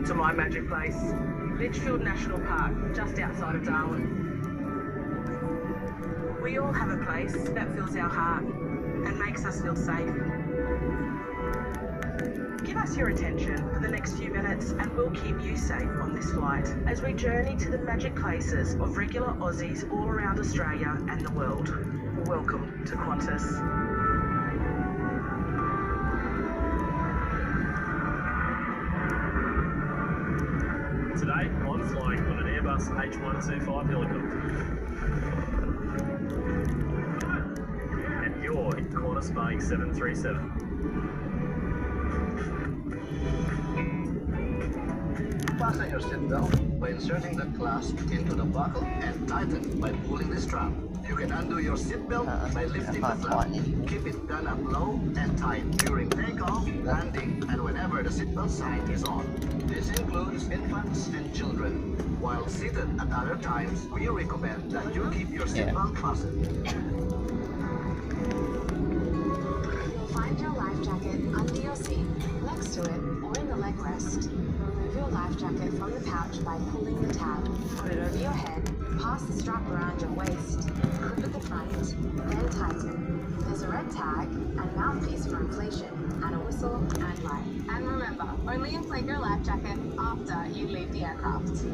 to my magic place, Litchfield National Park, just outside of Darwin. We all have a place that fills our heart and makes us feel safe. Give us your attention for the next few minutes and we'll keep you safe on this flight as we journey to the magic places of regular Aussies all around Australia and the world. Welcome to Qantas. Today, I'm flying on an Airbus H125 helicopter. And you're in Qantas Boeing 737. Fasten your seatbelt by inserting the clasp into the buckle and tighten by pulling the strap. You can undo your seatbelt by lifting the flap. Keep it done up low and tight during takeoff, landing, and whenever the seatbelt sign is on. This includes infants and children. While seated at other times, we recommend that you keep your seatbelt fastened. You'll find your life jacket under your seat, next to it, or in the leg rest. Remove your life jacket from the pouch by pulling the tab. Put it over your head, pass the strap around your waist, clip at the front, then tighten. There's a red tag and mouthpiece for inflation, and a whistle and light. And remember, only inflate your life jacket after you leave the aircraft.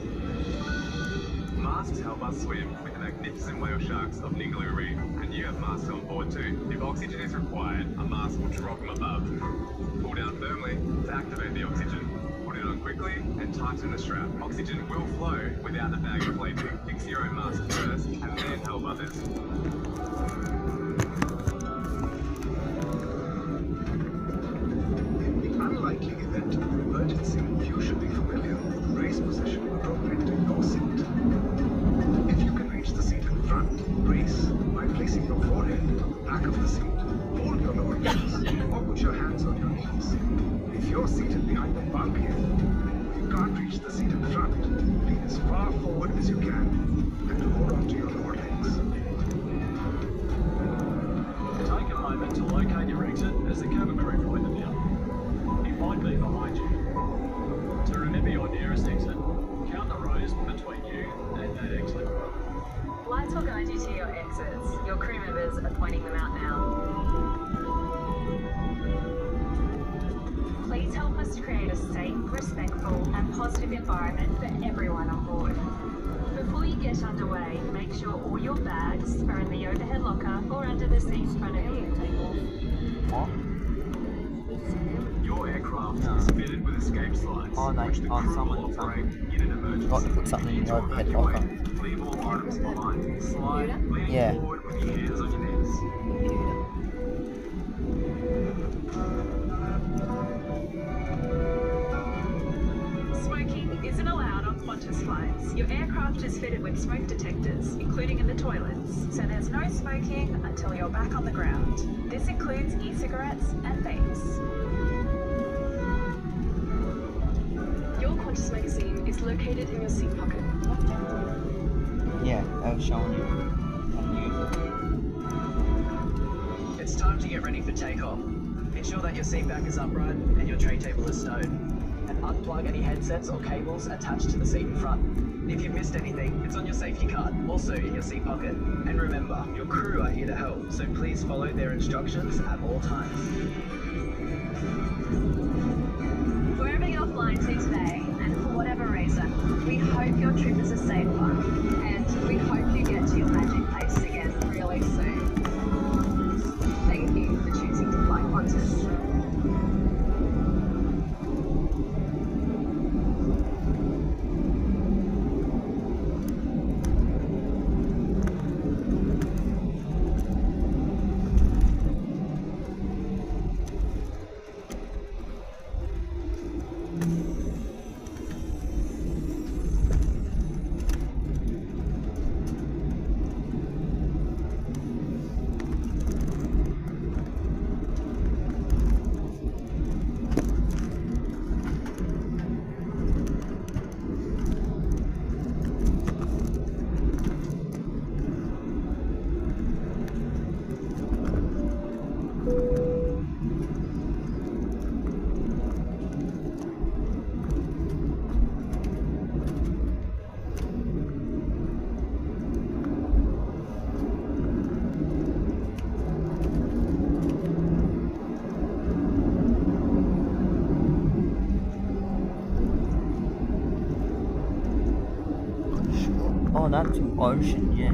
Masks help us swim with the magnificent whale sharks of Ningaloo Reef, and you have masks on board too. If oxygen is required, a mask will drop from above. Pull down firmly to activate the oxygen. Put it on quickly and tighten the strap. Oxygen will flow without the bag inflating. Fix your own mask first and then help others. In the unlikely event of an emergency, you should be familiar with the brace position appropriate to your seat. If you can reach the seat in front, brace by placing your forehead on the back of the seat. Hold your lower legs or put your hands on your knees. If you're seated behind the bulkhead, or you can't reach the seat in front, lean as far forward as you can and hold on to your lower legs. Take a moment to locate your exit as the cabin crew point them out. It might be behind you. To remember your nearest exit, count the rows between you and that exit. Lights will guide you to your exits. Your crew members are pointing them out now. Please help us create a safe, respectful and positive environment for everyone on board. Before you get underway, make sure all your bags are in the overhead locker or under the seat in front of you. Your aircraft is fitted with escape slides, which the crew will operate in an emergency. Got to put something in the overhead locker. Leave all items behind. Slide, lean Yeah. forward with your hands on your knees. Smoking isn't allowed on Qantas flights. Your aircraft is fitted with smoke detectors, including in the toilets, so there's no smoking until you're back on the ground. This includes e-cigarettes and vapes. Your Qantas magazine is located in your seat pocket. Yeah, they were showing you how to use it. It's time to get ready for takeoff. Ensure that your seat back is upright and your tray table is stowed. And unplug any headsets or cables attached to the seat in front. If you've missed anything, it's on your safety card, also in your seat pocket. And remember, your crew are here to help, so please follow their instructions at all times. Wherever you're flying to today, and for whatever reason, we hope your trip is a safe one, and we hope you get to your magic place again really soon. Thank you for choosing to fly Qantas. Oh, that's an ocean, yeah.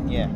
Yeah.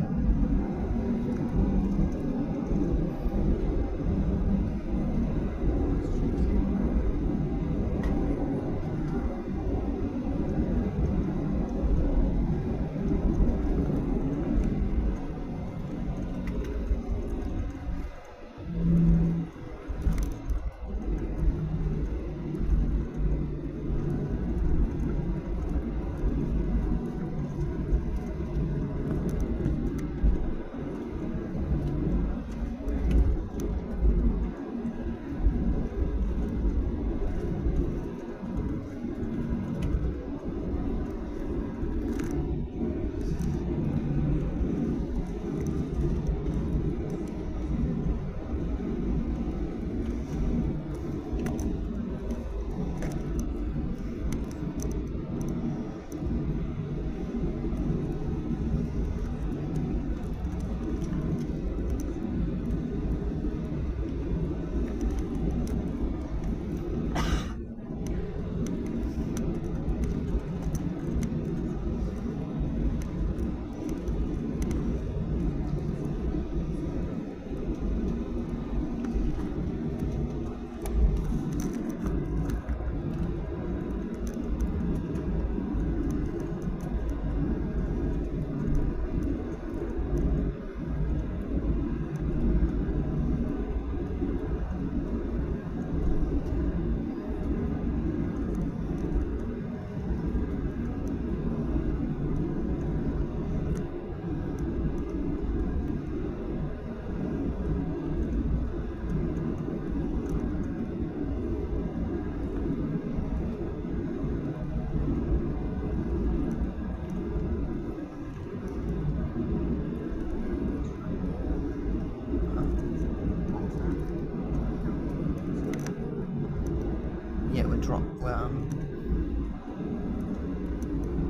Yeah, we're drop. Well,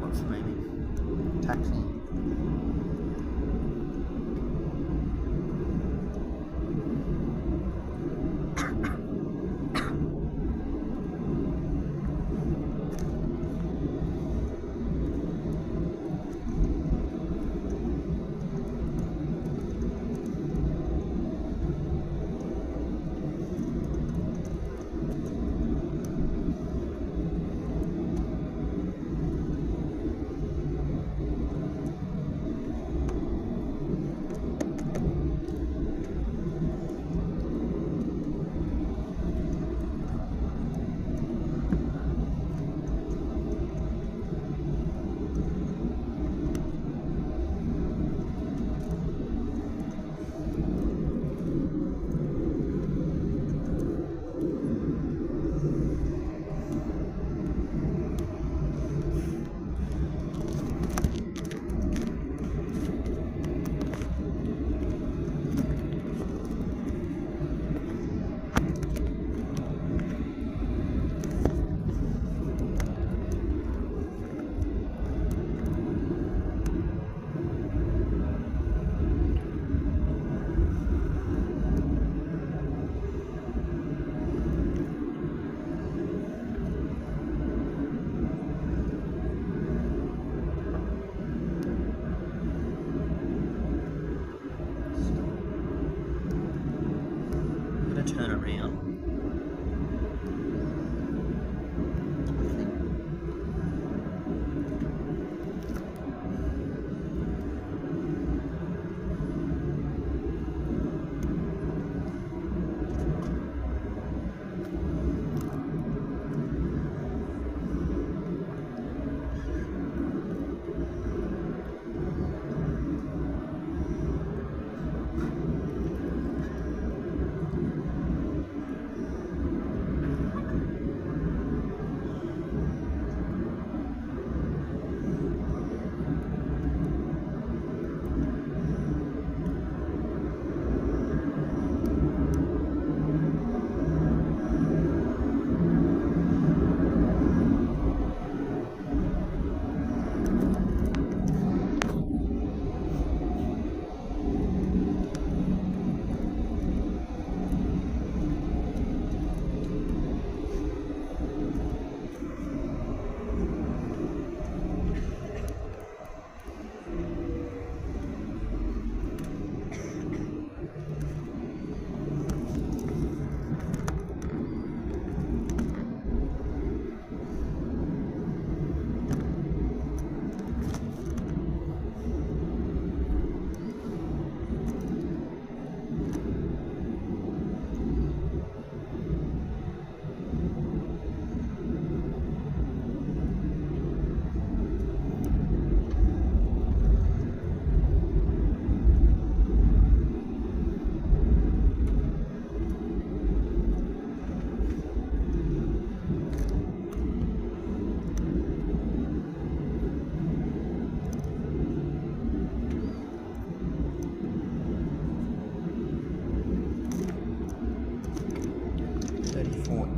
what's the name? Taxi. turn around.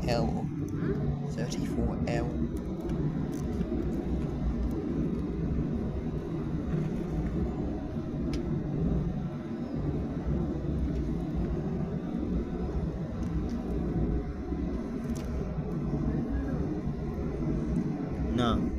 L 34L. No.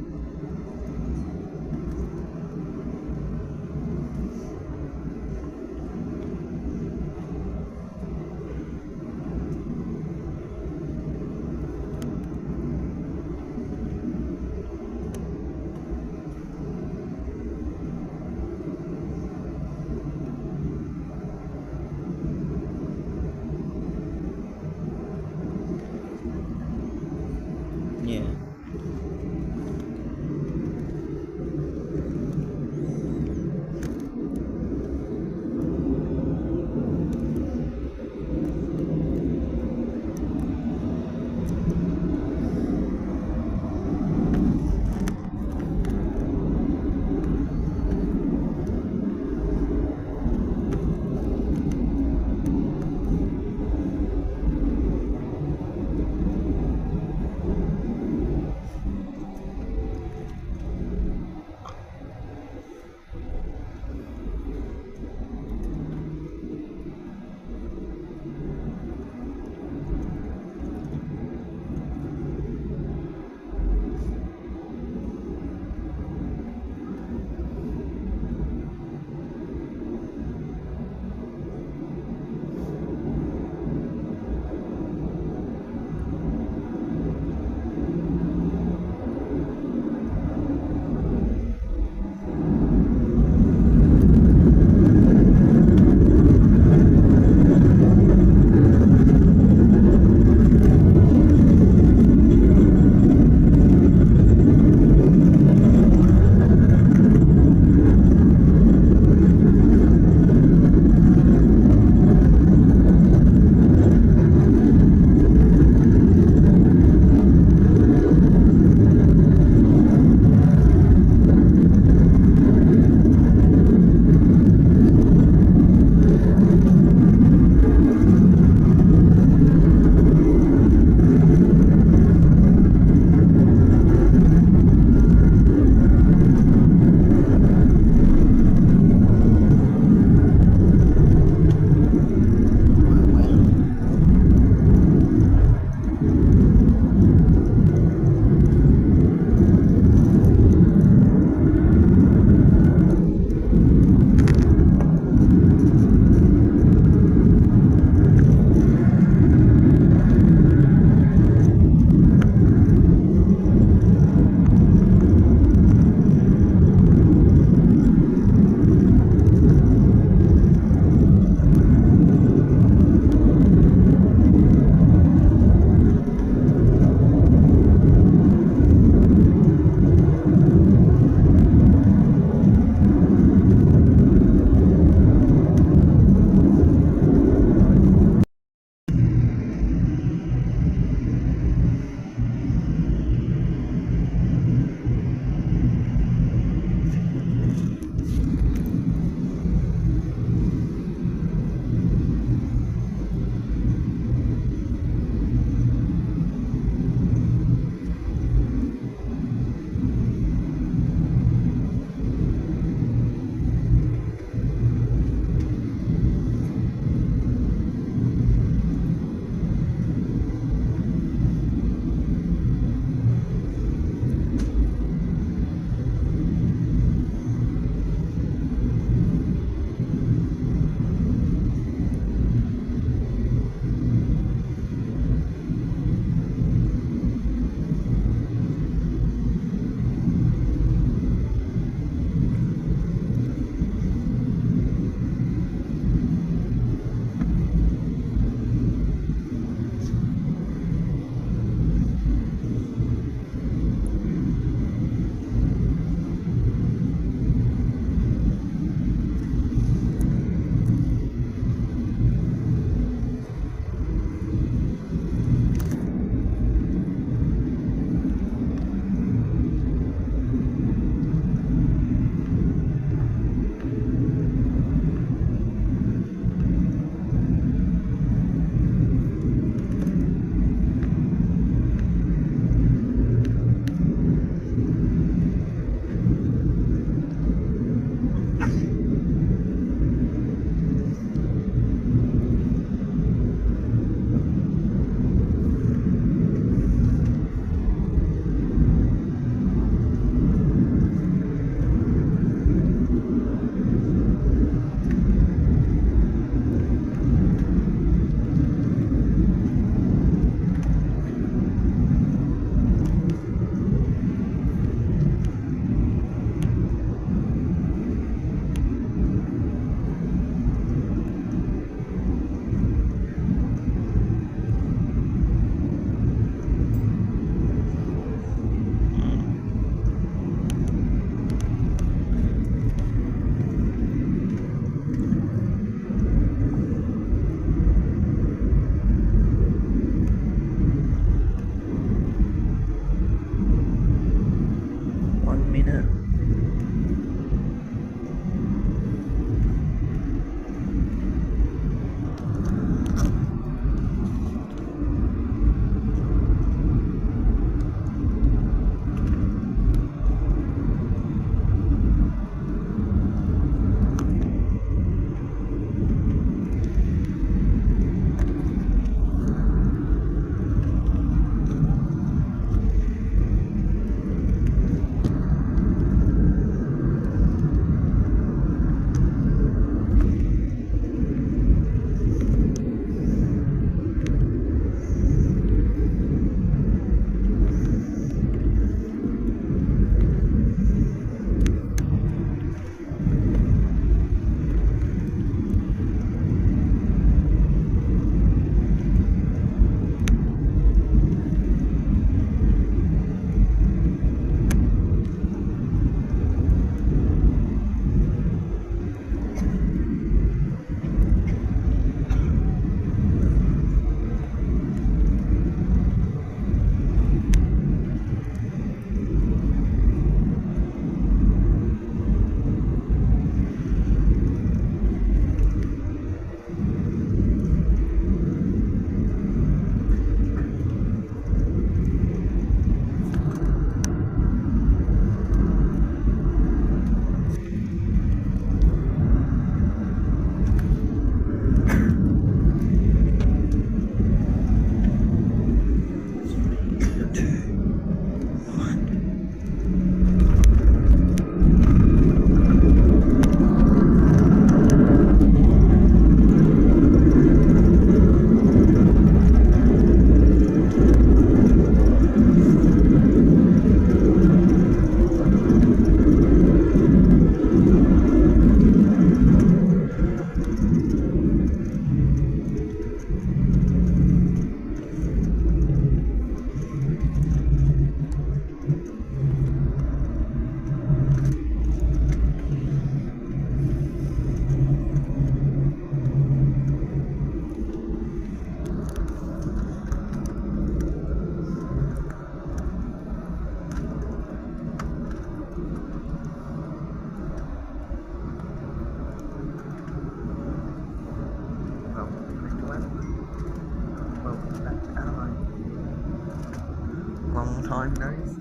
time knows.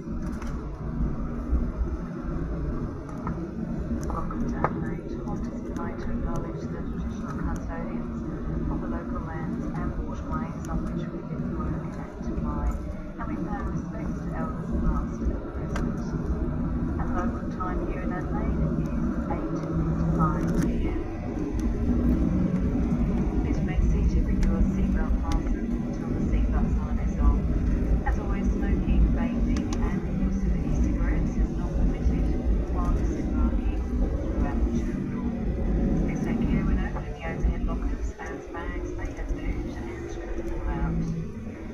Welcome to Adelaide. Qantas would like to acknowledge the traditional custodians of the local lands and waterways on which we live, work and play, and we pay respect to elders past and present. And local time here in Adelaide is 8:55 p.m. Please remain seated with your seatbelt fastened until the seatbelt sign is off. As always, smoking, vaping and the use of e-cigarettes is not permitted while disembarking throughout the terminal. Please take care when opening the overhead lockers as bags may have moved and could fall out.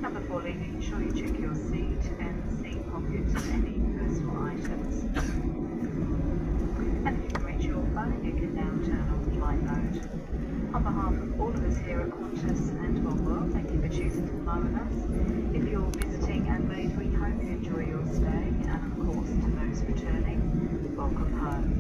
And before leaving, ensure you check your seat and seat pockets for any personal items. And if you reach your phone, you can now turn on flight mode. On behalf of all of us here at Qantas and World, thank you for choosing to fly with us. If you're visiting Adelaide, we hope you enjoy your stay, and of course, to those returning, welcome home.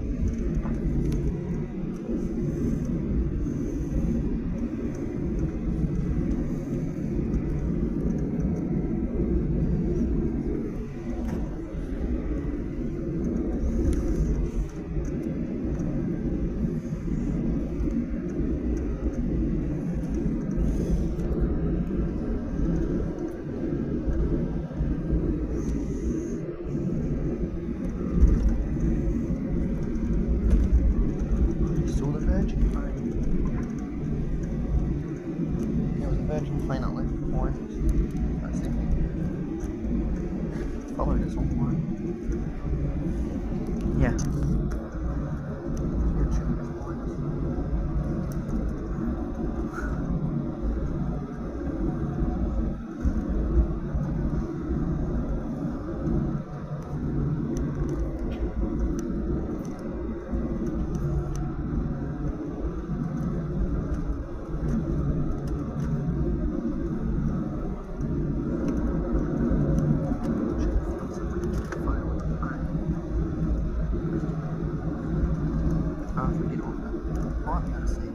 Saw the Virgin plane. There was a Virgin plane that left behind us. That's it. Followed us all the way. Yeah. It shouldn't be behind us. After we get on that, might be able to see.